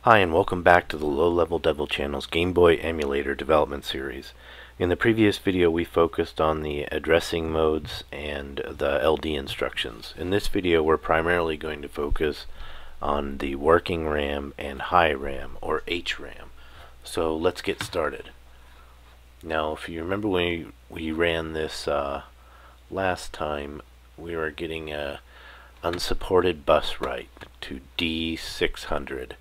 Hi, and welcome back to the Low Level Devel channel's Gameboy Emulator development series. In the previous video we focused on the addressing modes and the LD instructions. In this video we're primarily going to focus on the working RAM and high RAM, or HRAM. So let's get started. Now if you remember when we ran this last time, we were getting a unsupported bus write to D600.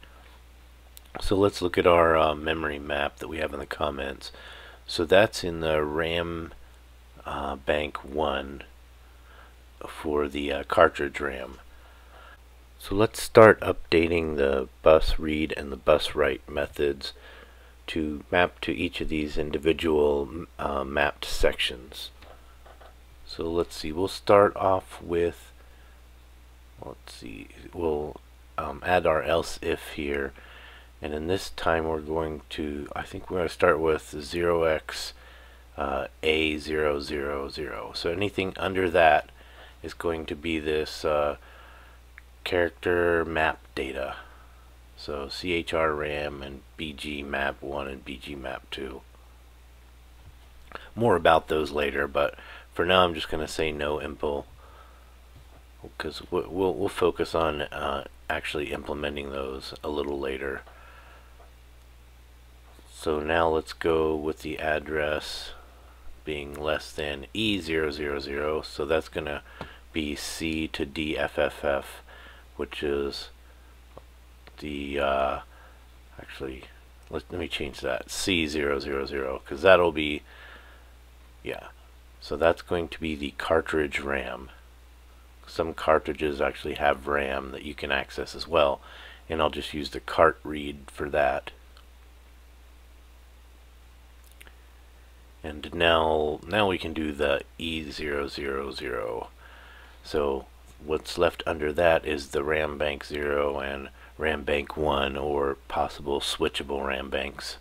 So let's look at our memory map that we have in the comments. So that's in the RAM bank 1 for the cartridge RAM. So let's start updating the bus read and the bus write methods to map to each of these individual mapped sections. So let's see, we'll start off with, we'll add our else if here. And in this time we're going to, I think we're going to start with 0x A000. So anything under that is going to be this character map data. So CHRAM and BG map 1 and BG map 2. More about those later, but for now I'm just going to say no impl, because we'll focus on actually implementing those a little later. So now let's go with the address being less than E000, so that's going to be C to DFFF, which is the, actually, let me change that, C000, because that'll be, yeah, so that's going to be the cartridge RAM. Some cartridges actually have RAM that you can access as well, and I'll just use the cart read for that. And now we can do the E000. So what's left under that is the RAM bank 0 and RAM bank 1, or possible switchable RAM banks.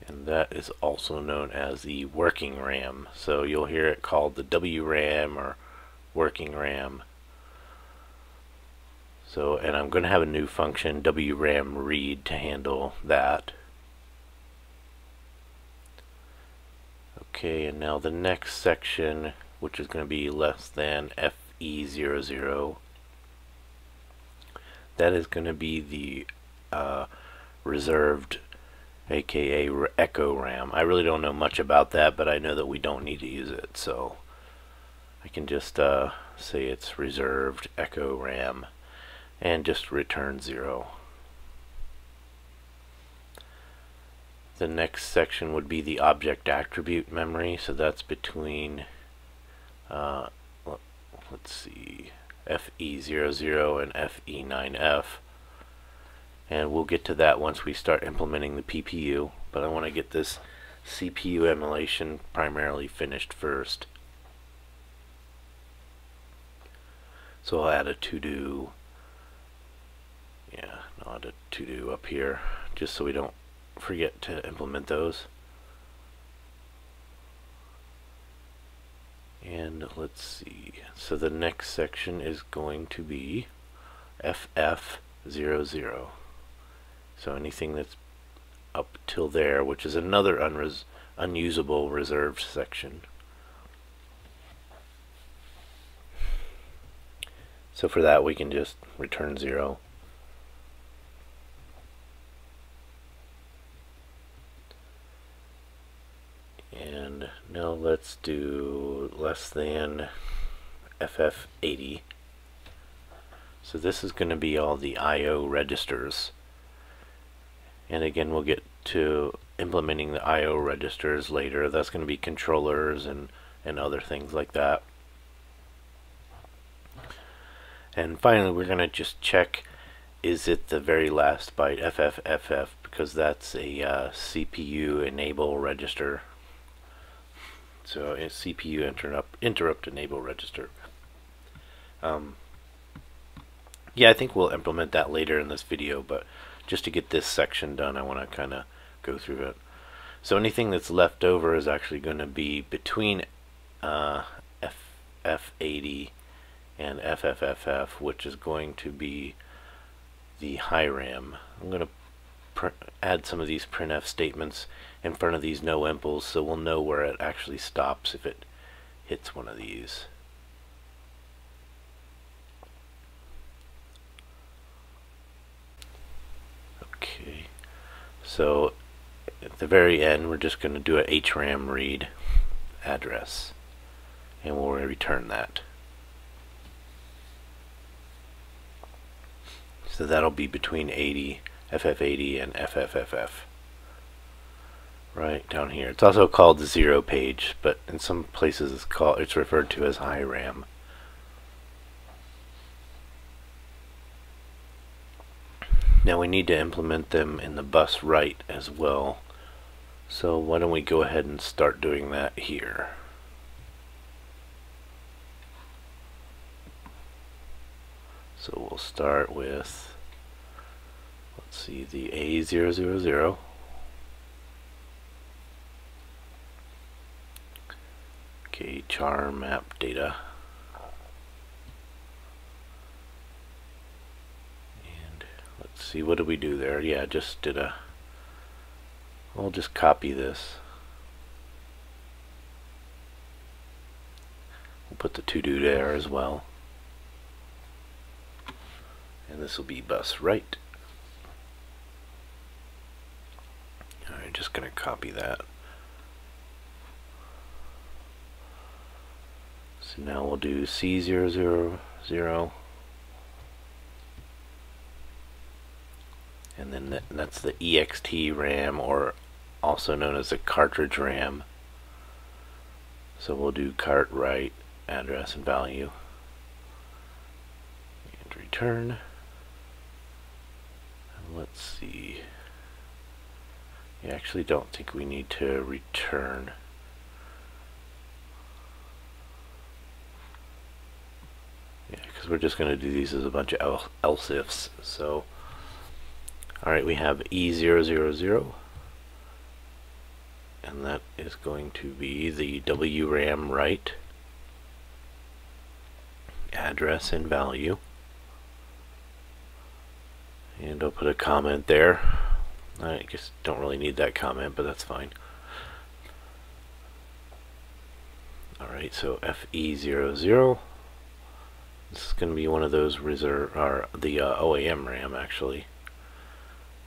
And that is also known as the working RAM. So you'll hear it called the WRAM or working RAM. So, and I'm going to have a new function, WRAM read, to handle that. Okay, and now the next section, which is going to be less than FE00, that is going to be the reserved, aka echo RAM. I really don't know much about that, but I know that we don't need to use it, so I can just say it's reserved echo RAM and just return 0. The next section would be the object attribute memory, so that's between let's see, FE00 and FE9F, and we'll get to that once we start implementing the PPU, but I want to get this CPU emulation primarily finished first. So I'll add a to-do, not a to-do up here, just so we don't forget to implement those. And let's see, so the next section is going to be FF00. So anything that's up till there, which is another unusable reserved section. So for that we can just return 0. And now let's do less than FF80. So this is going to be all the I/O registers. And again, we'll get to implementing the I/O registers later. That's going to be controllers and other things like that. And finally, we're going to just check, is it the very last byte, FFFF, because that's a CPU enable register. So a CPU interrupt enable register. Yeah, I think we'll implement that later in this video, but just to get this section done, I want to kind of go through it. So anything that's left over is actually going to be between FF80 and FFFF, which is going to be the high RAM. I'm going to add some of these printf statements in front of these no impls so we'll know where it actually stops if it hits one of these. Okay, so at the very end we're just going to do a HRAM read address and we'll return that. So that'll be between FF80 and FFFF. Right down here. It's also called the 0 page, but in some places it's referred to as high RAM. Now we need to implement them in the bus write as well. So why don't we go ahead and start doing that here. So we'll start with, let's see, the A000. Okay, char map data. And let's see, what did we do there? Yeah, just did a, I'll just copy this. We'll put the to do there as well. And this will be bus write. I'm just going to copy that. So now we'll do C000, and then that's the ext RAM, or also known as the cartridge RAM. So we'll do cart write address and value and return. Let's see. I actually don't think we need to return. Yeah, because we're just going to do these as a bunch of else ifs. So, alright, we have E000, and that is going to be the WRAM write address and value. And I'll put a comment there. I guess don't really need that comment, but that's fine. Alright, so FE00. This is going to be one of those reserve, or the OAM RAM actually.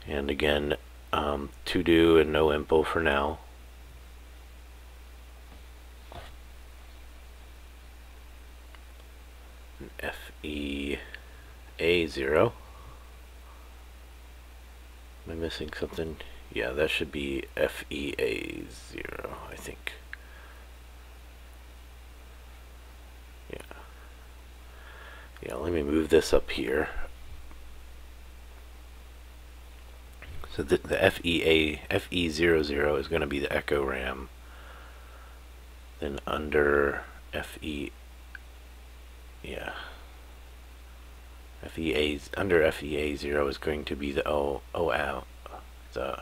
And again, to do and no impl for now. FEA0. Am I missing something? Yeah, that should be FEA0, I think. Yeah. Yeah, let me move this up here. So the FE00 is going to be the Echo RAM. Then under FE, yeah. Under FEA0 is going to be the the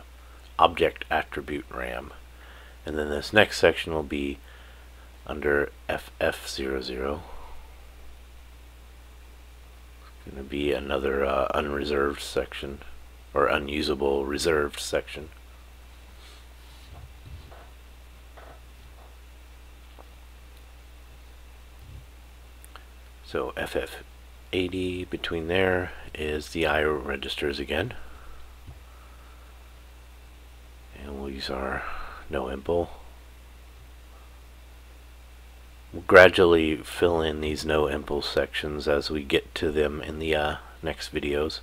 object attribute RAM, and then this next section will be under FF00. It's going to be another unreserved section, or unusable reserved section. So FF80 between there is the IO registers again, and we'll use our no impl. We'll gradually fill in these no impl sections as we get to them in the next videos.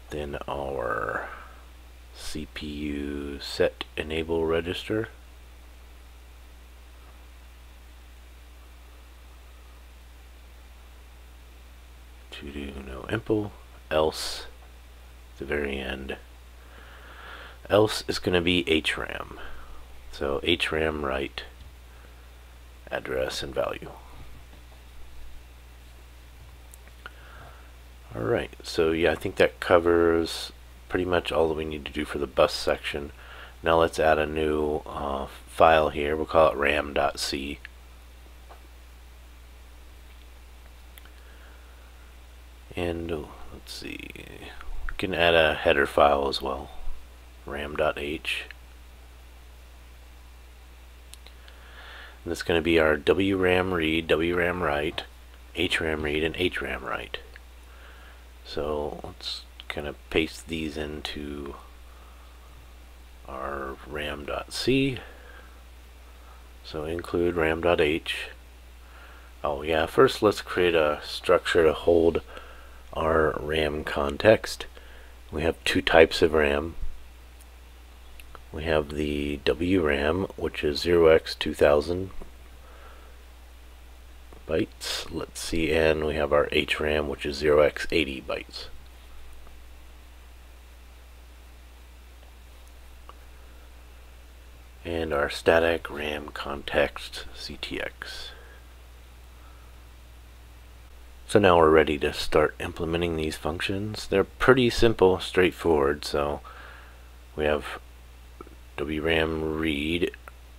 Then our CPU set enable register. To do no impl, else at the very end. Else is going to be HRAM. So HRAM write address and value. Alright, so yeah, I think that covers pretty much all that we need to do for the bus section. Now let's add a new file here. We'll call it ram.c. And let's see, we can add a header file as well, ram.h. And that's going to be our WRAM read, WRAM write, HRAM read, and HRAM write. So let's kind of paste these into our ram.c. So include ram.h. Oh yeah, first let's create a structure to hold our RAM context. We have two types of RAM. We have the WRAM, which is 0x2000 bytes. Let's see, and we have our HRAM, which is 0x80 bytes. And our static RAM context CTX. So now we're ready to start implementing these functions. They're pretty simple, straightforward. So we have WRAM read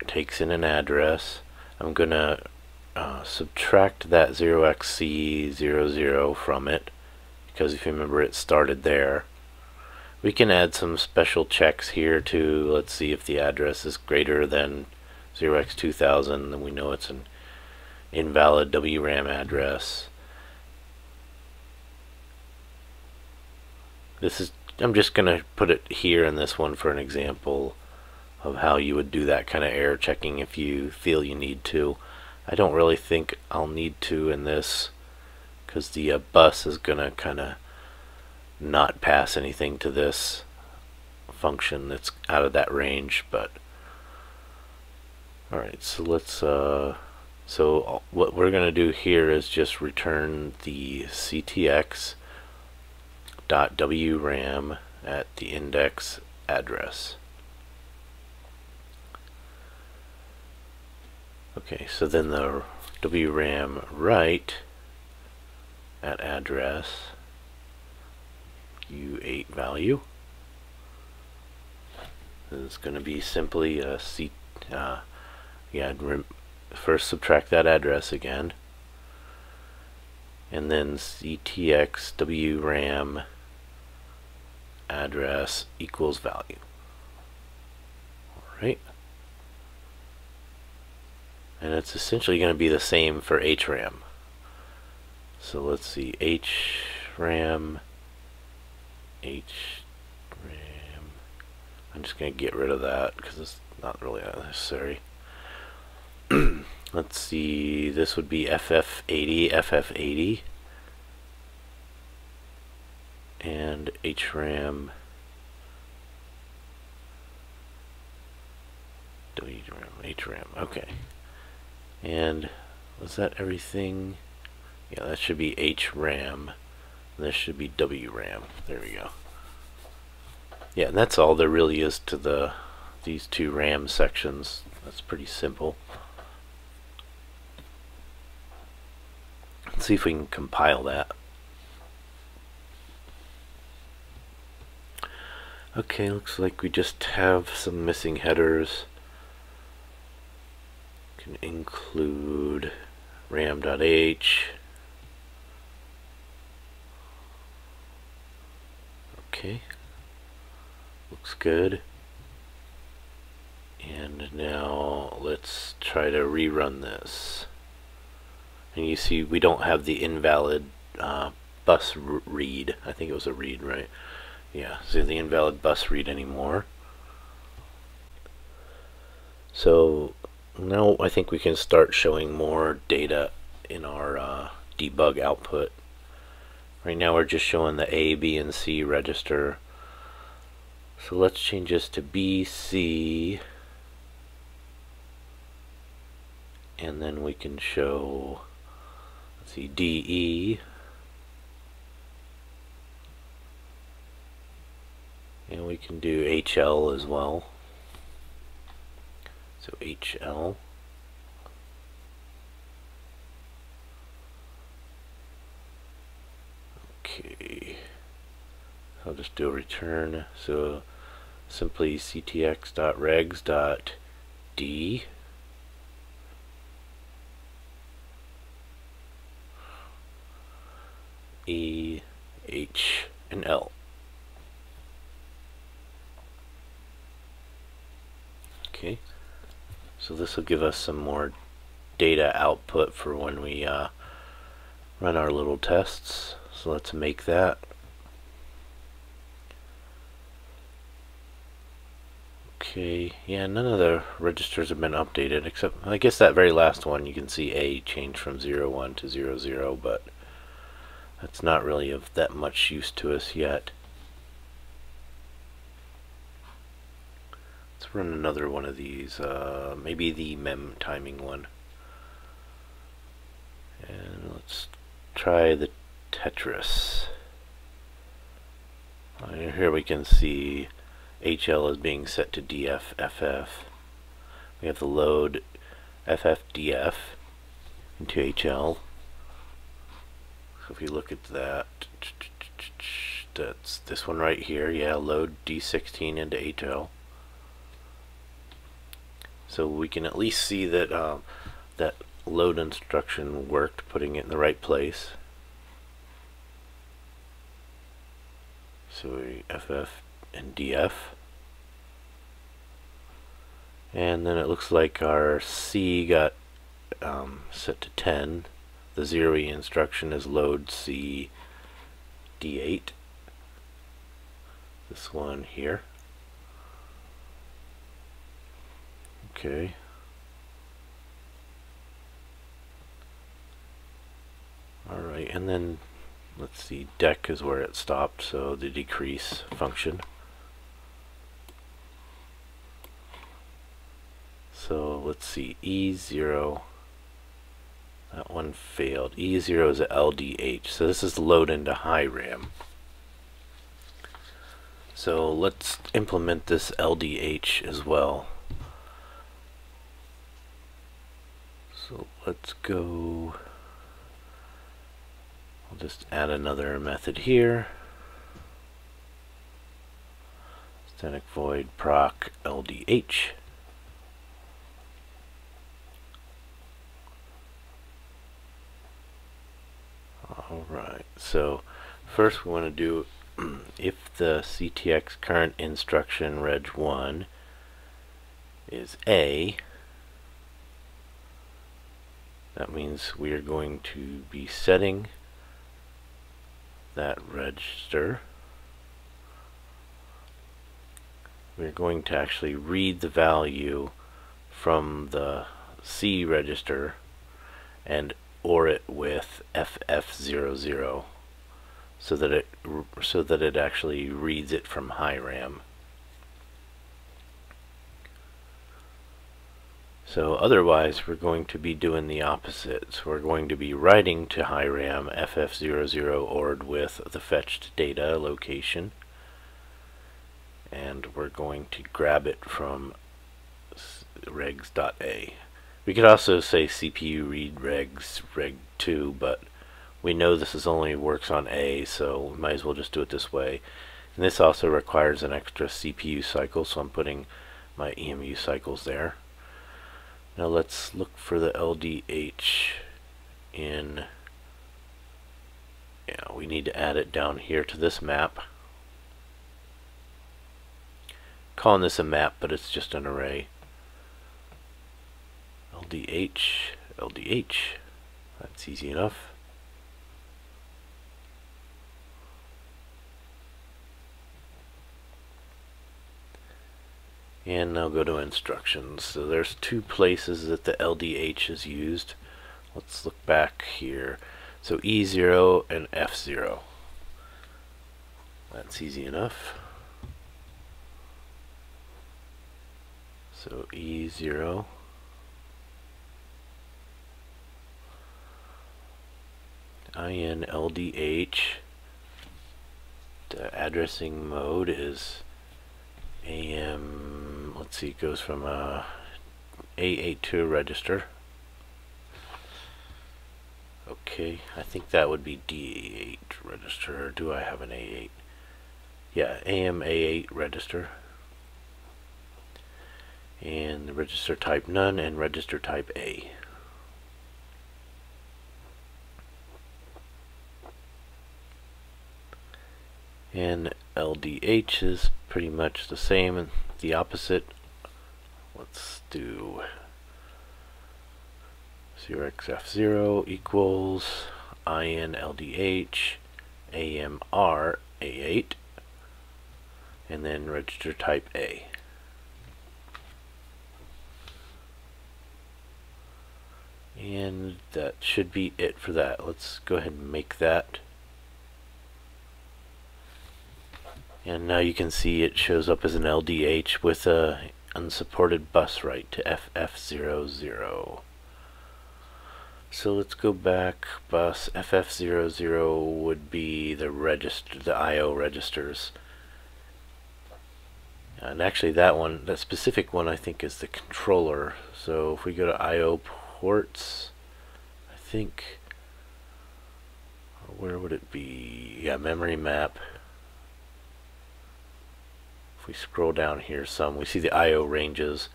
takes in an address. I'm gonna subtract that 0xC00 from it, because if you remember it started there. We can add some special checks here to, let's see if the address is greater than 0x2000, then we know it's an invalid WRAM address. I'm just gonna put it here in this one for an example of how you would do that kind of error checking if you feel you need to. I don't really think I'll need to in this, because the bus is gonna kind of not pass anything to this function that's out of that range. But alright, so let's so what we're gonna do here is just return the CTX .WRAM at the index address. Okay, so then the WRAM write at address U8 value is going to be simply a first subtract that address again, and then CTX WRAM address equals value. Alright. And it's essentially going to be the same for HRAM. So let's see, HRAM. I'm just going to get rid of that because it's not really necessary. Let's see, this would be FF80, and HRAM, HRAM, okay. And was that everything? Yeah, that should be HRAM. This should be WRAM. There we go. Yeah, and that's all there really is to these two RAM sections. That's pretty simple. Let's see if we can compile that. Okay, looks like we just have some missing headers. Can include ram.h. Okay, looks good. And now let's try to rerun this. And you see we don't have the invalid bus read. I think it was a read, right? Yeah, so the invalid bus read anymore. So now I think we can start showing more data in our debug output. Right now we're just showing the A, B, and C register. So let's change this to B, C, and then we can show, let's see, D, E, and we can do HL as well. So HL. Okay, I'll just do a return. So simply ctx.regs.d E H, and L. Okay, so this will give us some more data output for when we run our little tests. So let's make that. Okay, yeah, none of the registers have been updated, except I guess that very last one you can see A changed from 01 to 00, but that's not really of that much use to us yet. Let's run another one of these, maybe the mem timing one. And let's try the Tetris. Here we can see HL is being set to DFFF. We have the load FFDF into HL. So if you look at that, that's this one right here. Yeah, load D16 into HL. So we can at least see that that load instruction worked, putting it in the right place. So we FF and DF. And then it looks like our C got set to 10. The 0E instruction is load C D8. This one here. Okay. Alright, and then let's see, dec is where it stopped, so the decrease function. So let's see, E0, that one failed. E0 is a LDH, so this is load into high RAM. So let's implement this LDH as well. So let's go, I'll just add another method here. Static void proc LDH. Alright, so first we want to do if the CTX current instruction reg1 is A, that means we are going to be setting that register. We're going to actually read the value from the C register and OR it with FF00 so that it actually reads it from high RAM. So otherwise we're going to be doing the opposite. So we're going to be writing to high RAM FF00 ORed with the fetched data location, and we're going to grab it from regs.a. We could also say CPU read regs reg2, but we know this is only works on A, so we might as well just do it this way. And this also requires an extra CPU cycle, so I'm putting my EMU cycles there. Now let's look for the LDH in, we need to add it down here to this map. Calling this a map, but it's just an array. LDH, LDH, that's easy enough. And now go to instructions. So there's two places that the LDH is used. Let's look back here. So E0 and F0. That's easy enough. So E0. IN LDH. The addressing mode is AM, let's see, it goes from A8 to a register. Okay, I think that would be D8 register, or do I have an A8? Yeah, AM A8 register. And the register type none and register type A. And LDH is pretty much the same and the opposite. Let's do 0xF0 equals IN LDH AMR A8, and then register type A. And that should be it for that. Let's go ahead and make that. And now you can see it shows up as an LDH with a unsupported bus write to FF00. So let's go back. Bus FF00 would be the register, the I/O registers. And actually that one, that specific one, I think is the controller. So if we go to I/O ports, I think, where would it be? Yeah, memory map. If we scroll down here some, we see the I/O ranges.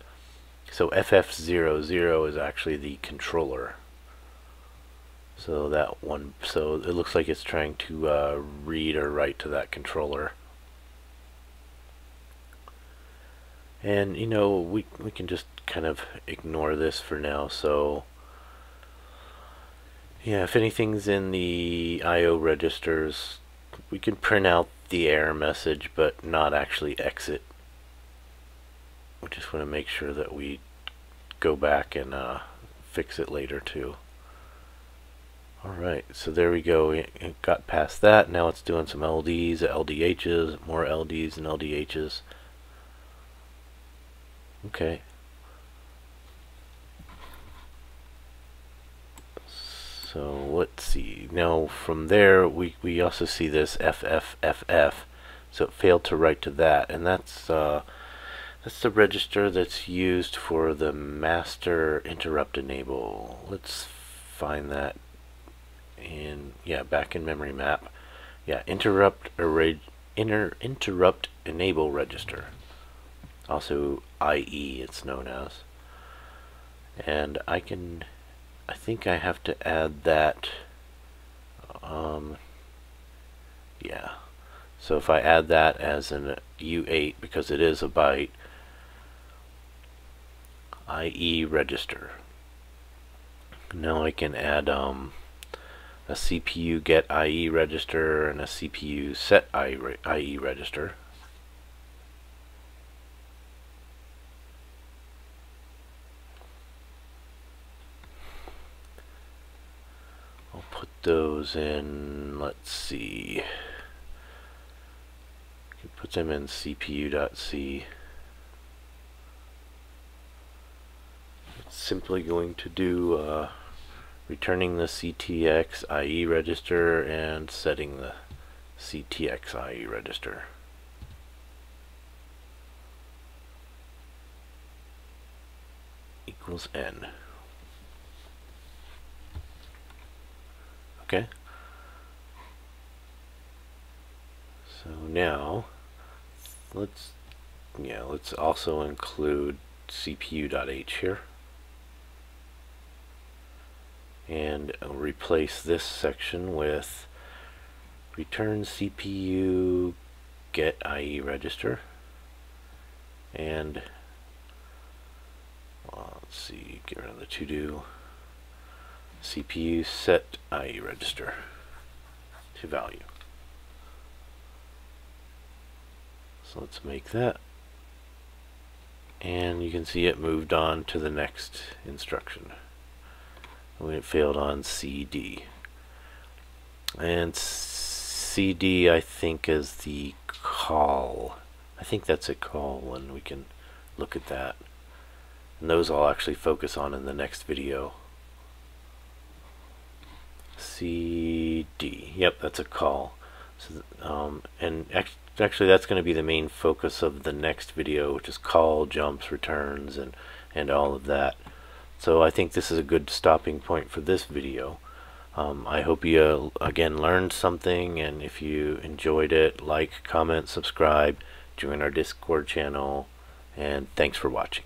So FF00 is actually the controller. So that one, so it looks like it's trying to read or write to that controller. And you know, we can just kind of ignore this for now. So yeah, if anything's in the I/O registers, we can print out the error message but not actually exit. We just want to make sure that we go back and fix it later too. Alright, so there we go. It got past that. Now it's doing some LDs, LDHs, more LDs and LDHs. Okay. So let's see. Now from there we also see this FFFF. So it failed to write to that, and that's the register that's used for the master interrupt enable. Let's find that in, yeah, back in memory map. Yeah, interrupt enable register. Also IE it's known as. And I think I have to add that, yeah. So if I add that as an U8, because it is a byte, IE register. Now I can add a CPU get IE register and a CPU set IE register. I'll put those in, let's see, put them in CPU.c. It's simply going to do returning the CTX IE register and setting the CTX IE register. Equals N. Okay. So now let's also include CPU.h here. And I'll replace this section with return CPU get IE register, and let's see, get rid of the to do, CPU set IE register to value. So let's make that, and you can see it moved on to the next instruction. When it failed on CD, and CD I think is the call. I think that's a call, and we can look at that, and those I'll actually focus on in the next video. CD, yep, that's a call. So, and actually that's going to be the main focus of the next video, which is call, jumps, returns, and all of that. So I think this is a good stopping point for this video. I hope you again learned something, and if you enjoyed it, like, comment, subscribe, join our Discord channel, and thanks for watching.